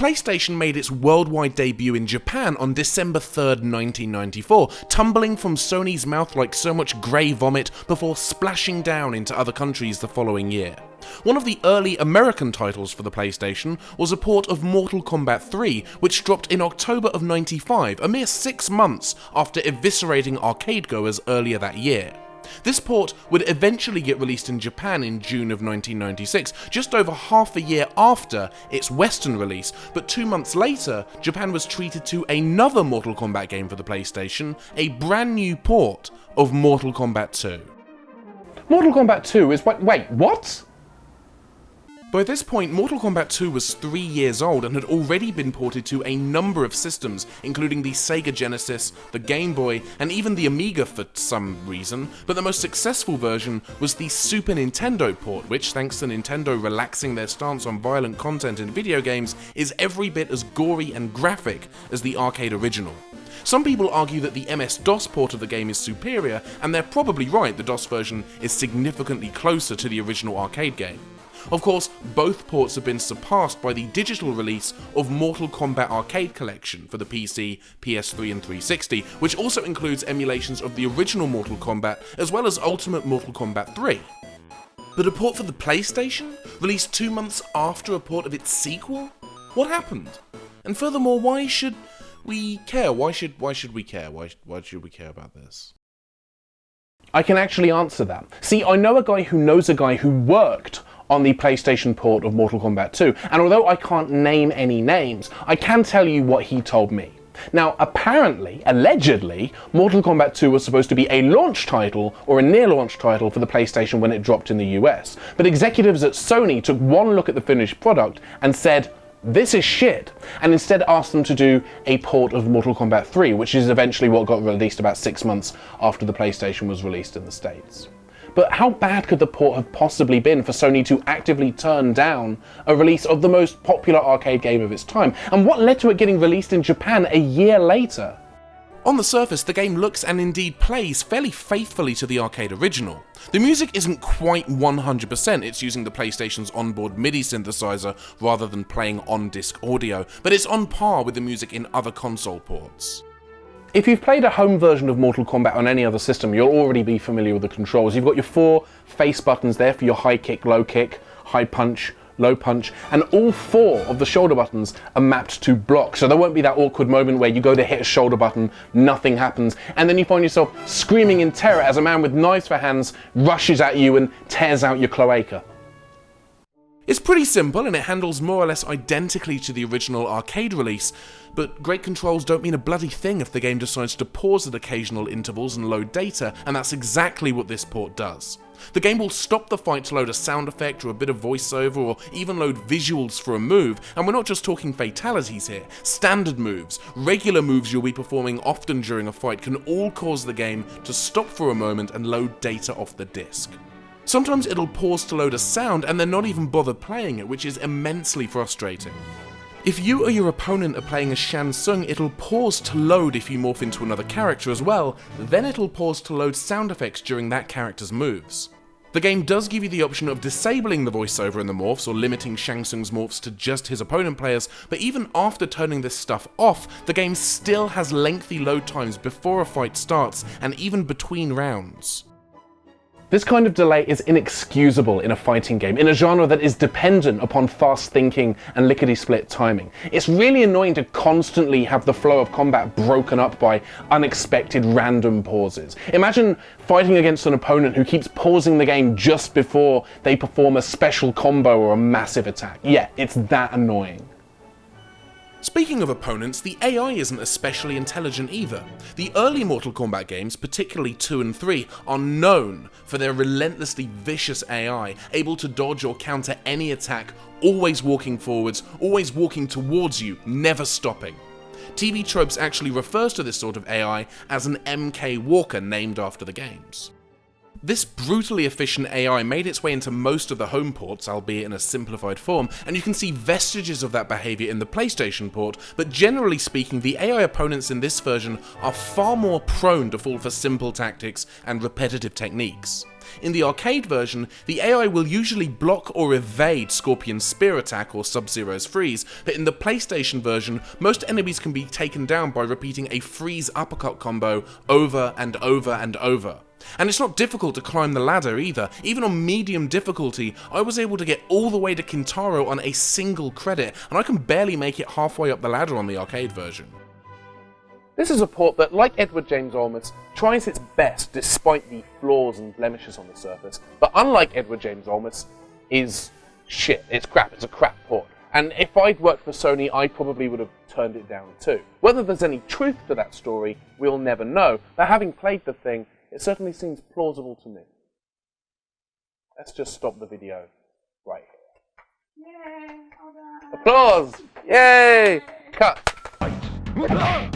PlayStation made its worldwide debut in Japan on December 3rd, 1994, tumbling from Sony's mouth like so much grey vomit before splashing down into other countries the following year. One of the early American titles for the PlayStation was a port of Mortal Kombat II, which dropped in October of '95, a mere 6 months after eviscerating arcade goers earlier that year. This port would eventually get released in Japan in June of 1996, just over half a year after its Western release, but 2 months later, Japan was treated to another Mortal Kombat game for the PlayStation, a brand new port of Mortal Kombat II. Mortal Kombat 2 is wait, what? By this point, Mortal Kombat 2 was 3 years old and had already been ported to a number of systems, including the Sega Genesis, the Game Boy, and even the Amiga for some reason, but the most successful version was the Super Nintendo port, which, thanks to Nintendo relaxing their stance on violent content in video games, is every bit as gory and graphic as the arcade original. Some people argue that the MS-DOS port of the game is superior, and they're probably right, the DOS version is significantly closer to the original arcade game. Of course, both ports have been surpassed by the digital release of Mortal Kombat Arcade Collection for the PC, PS3 and 360, which also includes emulations of the original Mortal Kombat as well as Ultimate Mortal Kombat 3. But a port for the PlayStation? Released 2 months after a port of its sequel? What happened? And furthermore, why should we care? Why should we care? Why should we care about this? I can actually answer that. See, I know a guy who knows a guy who worked on the PlayStation port of Mortal Kombat 2, and although I can't name any names, I can tell you what he told me. Now, apparently, allegedly, Mortal Kombat 2 was supposed to be a launch title or a near-launch title for the PlayStation when it dropped in the US, but executives at Sony took one look at the finished product and said, "This is shit," and instead asked them to do a port of Mortal Kombat 3, which is eventually what got released about 6 months after the PlayStation was released in the States. But how bad could the port have possibly been for Sony to actively turn down a release of the most popular arcade game of its time? And what led to it getting released in Japan a year later? On the surface, the game looks and indeed plays fairly faithfully to the arcade original. The music isn't quite 100%, it's using the PlayStation's onboard MIDI synthesizer rather than playing on-disc audio, but it's on par with the music in other console ports. If you've played a home version of Mortal Kombat on any other system, you'll already be familiar with the controls. You've got your 4 face buttons there for your high kick, high punch, low punch, and all 4 of the shoulder buttons are mapped to block, so there won't be that awkward moment where you go to hit a shoulder button, nothing happens, and then you find yourself screaming in terror as a man with knives for hands rushes at you and tears out your cloaca. It's pretty simple and it handles more or less identically to the original arcade release, but great controls don't mean a bloody thing if the game decides to pause at occasional intervals and load data, and that's exactly what this port does. The game will stop the fight to load a sound effect or a bit of voiceover or even load visuals for a move, and we're not just talking fatalities here. Standard moves, regular moves you'll be performing often during a fight can all cause the game to stop for a moment and load data off the disc. Sometimes it'll pause to load a sound and then not even bother playing it, which is immensely frustrating. If you or your opponent are playing as Shang Tsung, it'll pause to load if you morph into another character as well, then it'll pause to load sound effects during that character's moves. The game does give you the option of disabling the voiceover in the morphs or limiting Shang Tsung's morphs to just his opponent players, but even after turning this stuff off, the game still has lengthy load times before a fight starts and even between rounds. This kind of delay is inexcusable in a fighting game, in a genre that is dependent upon fast thinking and lickety-split timing. It's really annoying to constantly have the flow of combat broken up by unexpected random pauses. Imagine fighting against an opponent who keeps pausing the game just before they perform a special combo or a massive attack. Yeah, it's that annoying. Speaking of opponents, the AI isn't especially intelligent either. The early Mortal Kombat games, particularly 2 and 3, are known for their relentlessly vicious AI, able to dodge or counter any attack, always walking forwards, always walking towards you, never stopping. TV Tropes actually refers to this sort of AI as an MK Walker named after the games. This brutally efficient AI made its way into most of the home ports, albeit in a simplified form, and you can see vestiges of that behaviour in the PlayStation port, but generally speaking, the AI opponents in this version are far more prone to fall for simple tactics and repetitive techniques. In the arcade version, the AI will usually block or evade Scorpion's spear attack or Sub-Zero's freeze, but in the PlayStation version, most enemies can be taken down by repeating a freeze uppercut combo over and over and over. And it's not difficult to climb the ladder either. Even on medium difficulty, I was able to get all the way to Kintaro on a single credit, and I can barely make it halfway up the ladder on the arcade version. This is a port that, like Edward James Olmos, tries its best despite the flaws and blemishes on the surface, but unlike Edward James Olmos, is shit. It's crap. It's a crap port. And if I'd worked for Sony, I probably would have turned it down too. Whether there's any truth to that story, we'll never know, but having played the thing, it certainly seems plausible to me. Let's just stop the video right here. Yay! All done. Applause! Yay! Cut! Come here!